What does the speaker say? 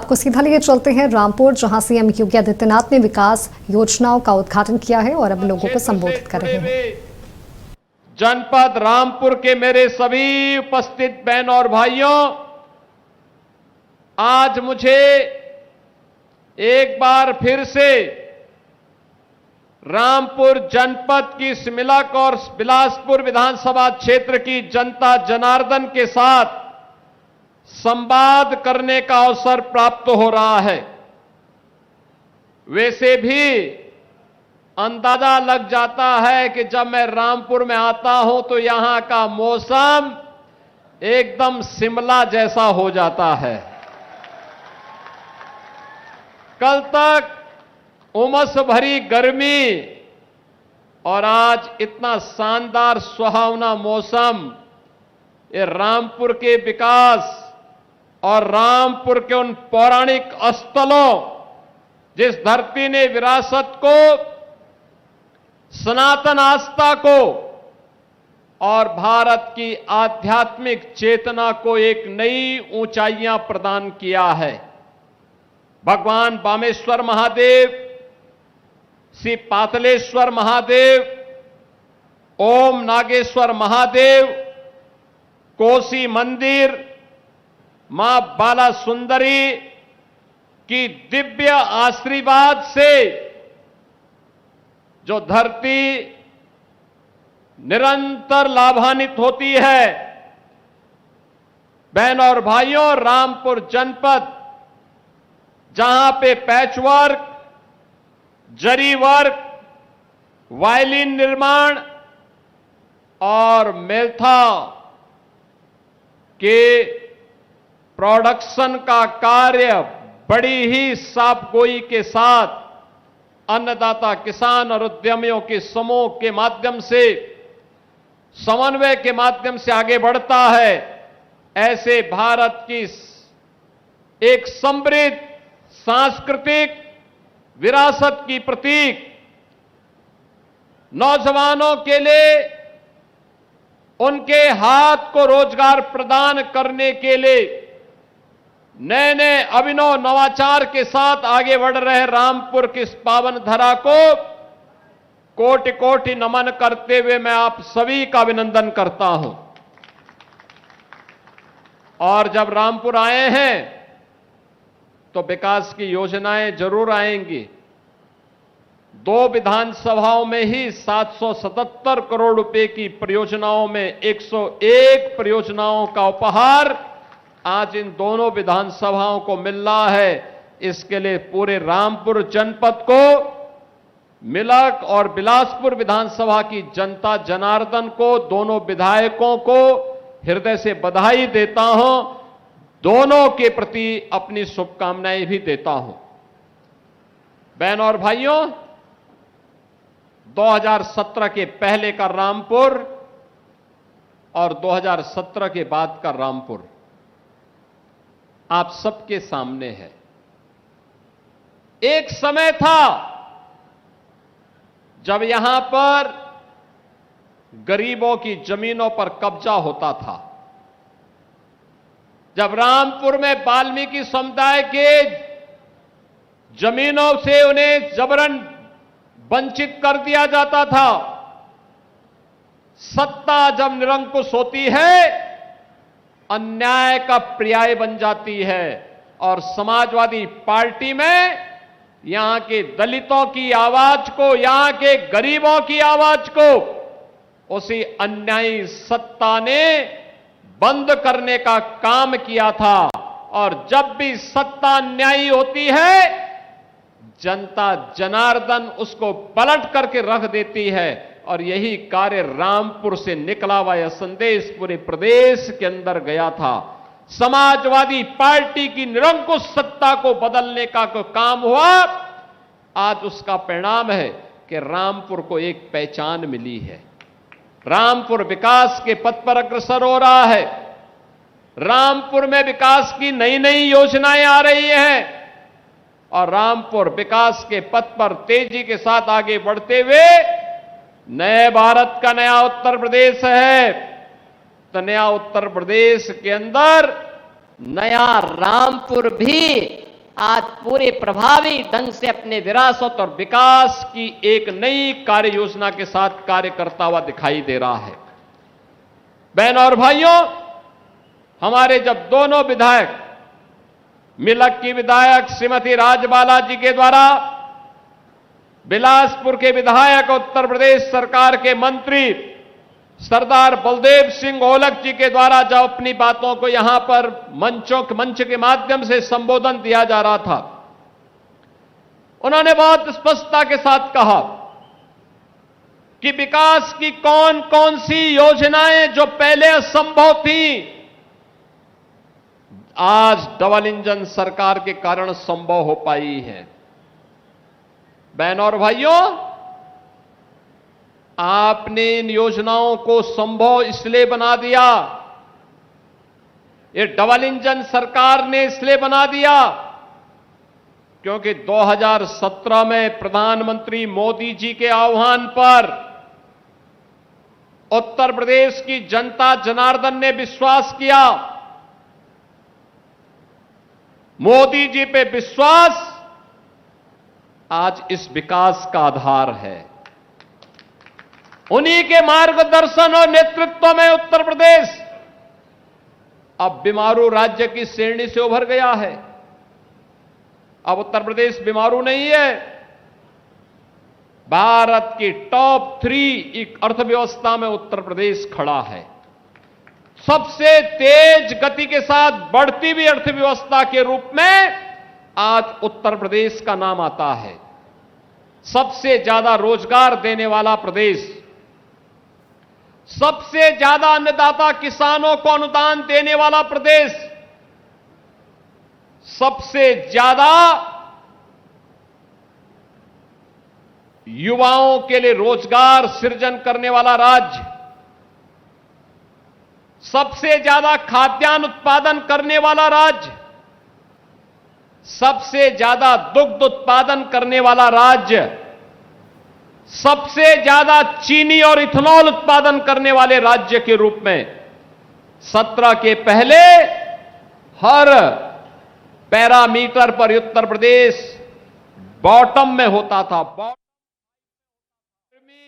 आपको सीधा लिए चलते हैं रामपुर, जहां सीएम योगी आदित्यनाथ ने विकास योजनाओं का उद्घाटन किया है और अब लोगों को संबोधित कर रहे हैं। जनपद रामपुर के मेरे सभी उपस्थित बहन और भाइयों, आज मुझे एक बार फिर से रामपुर जनपद की सिमलक और बिलासपुर विधानसभा क्षेत्र की जनता जनार्दन के साथ संवाद करने का अवसर प्राप्त हो रहा है। वैसे भी अंदाजा लग जाता है कि जब मैं रामपुर में आता हूं तो यहां का मौसम एकदम शिमला जैसा हो जाता है। कल तक उमस भरी गर्मी और आज इतना शानदार सुहावना मौसम, ये रामपुर के विकास और रामपुर के उन पौराणिक स्थलों, जिस धरती ने विरासत को, सनातन आस्था को और भारत की आध्यात्मिक चेतना को एक नई ऊंचाइयां प्रदान किया है। भगवान बामेश्वर महादेव, श्री पातलेश्वर महादेव, ओम नागेश्वर महादेव, कोसी मंदिर, मां बाला सुंदरी की दिव्य आशीर्वाद से जो धरती निरंतर लाभान्वित होती है। बहन और भाइयों, रामपुर जनपद जहां पे पैचवर्क, जरी वर्क, वायलिन निर्माण और मेल्था के प्रोडक्शन का कार्य बड़ी ही साफगोई के साथ अन्नदाता किसान और उद्यमियों के समूह के माध्यम से, समन्वय के माध्यम से आगे बढ़ता है, ऐसे भारत की एक समृद्ध सांस्कृतिक विरासत की प्रतीक नौजवानों के लिए उनके हाथ को रोजगार प्रदान करने के लिए नए नए अभिनव नवाचार के साथ आगे बढ़ रहे रामपुर की इस पावन धरा को कोटि कोटि नमन करते हुए मैं आप सभी का अभिनंदन करता हूं। और जब रामपुर आए हैं तो विकास की योजनाएं जरूर आएंगी। 2 विधानसभाओं में ही 777 करोड़ रुपए की परियोजनाओं में 101 परियोजनाओं का उपहार आज इन दोनों विधानसभाओं को मिल रहा है। इसके लिए पूरे रामपुर जनपद को, मिलक और बिलासपुर विधानसभा की जनता जनार्दन को, दोनों विधायकों को हृदय से बधाई देता हूं। दोनों के प्रति अपनी शुभकामनाएं भी देता हूं। बहन और भाइयों, 2017 के पहले का रामपुर और 2017 के बाद का रामपुर आप सबके सामने है। एक समय था जब यहां पर गरीबों की जमीनों पर कब्जा होता था, जब रामपुर में वाल्मीकि समुदाय के जमीनों से उन्हें जबरन वंचित कर दिया जाता था। सत्ता जब निरंकुश होती है, अन्याय का पर्याय बन जाती है और समाजवादी पार्टी में यहां के दलितों की आवाज को, यहां के गरीबों की आवाज को उसी अन्यायी सत्ता ने बंद करने का काम किया था। और जब भी सत्ता अन्यायी होती है, जनता जनार्दन उसको पलट करके रख देती है। और यही कार्य रामपुर से निकला हुआ यह संदेश पूरे प्रदेश के अंदर गया था। समाजवादी पार्टी की निरंकुश सत्ता को बदलने का काम हुआ। आज उसका परिणाम है कि रामपुर को एक पहचान मिली है। रामपुर विकास के पथ पर अग्रसर हो रहा है। रामपुर में विकास की नई नई योजनाएं आ रही हैं और रामपुर विकास के पथ पर तेजी के साथ आगे बढ़ते हुए नए भारत का नया उत्तर प्रदेश है। तो नया उत्तर प्रदेश के अंदर नया रामपुर भी आज पूरे प्रभावी ढंग से अपने विरासत और विकास की एक नई कार्य योजना के साथ कार्य करता हुआ दिखाई दे रहा है। बहनों और भाइयों, हमारे जब दोनों विधायक, मिलक की विधायक श्रीमती राजबाला जी के द्वारा, बिलासपुर के विधायक, उत्तर प्रदेश सरकार के मंत्री सरदार बलदेव सिंह ओलख जी के द्वारा जब अपनी बातों को यहां पर मंच के माध्यम से संबोधन दिया जा रहा था, उन्होंने बहुत स्पष्टता के साथ कहा कि विकास की कौन कौन सी योजनाएं जो पहले असंभव थी, आज डबल इंजन सरकार के कारण संभव हो पाई है। बहनों और भाइयों, आपने इन योजनाओं को संभव इसलिए बना दिया, ये डबल इंजन सरकार ने इसलिए बना दिया क्योंकि 2017 में प्रधानमंत्री मोदी जी के आह्वान पर उत्तर प्रदेश की जनता जनार्दन ने विश्वास किया। मोदी जी पे विश्वास आज इस विकास का आधार है। उन्हीं के मार्गदर्शन और नेतृत्व में उत्तर प्रदेश अब बीमारू राज्य की श्रेणी से उभर गया है। अब उत्तर प्रदेश बीमारू नहीं है, भारत की टॉप 3 अर्थव्यवस्था में उत्तर प्रदेश खड़ा है। सबसे तेज गति के साथ बढ़ती हुई अर्थव्यवस्था के रूप में आज उत्तर प्रदेश का नाम आता है। सबसे ज्यादा रोजगार देने वाला प्रदेश, सबसे ज्यादा अन्नदाता किसानों को अनुदान देने वाला प्रदेश, सबसे ज्यादा युवाओं के लिए रोजगार सृजन करने वाला राज्य, सबसे ज्यादा खाद्यान्न उत्पादन करने वाला राज्य, सबसे ज्यादा दुग्ध उत्पादन करने वाला राज्य, सबसे ज्यादा चीनी और इथेनॉल उत्पादन करने वाले राज्य के रूप में 17 के पहले हर पैरामीटर पर उत्तर प्रदेश बॉटम में होता था।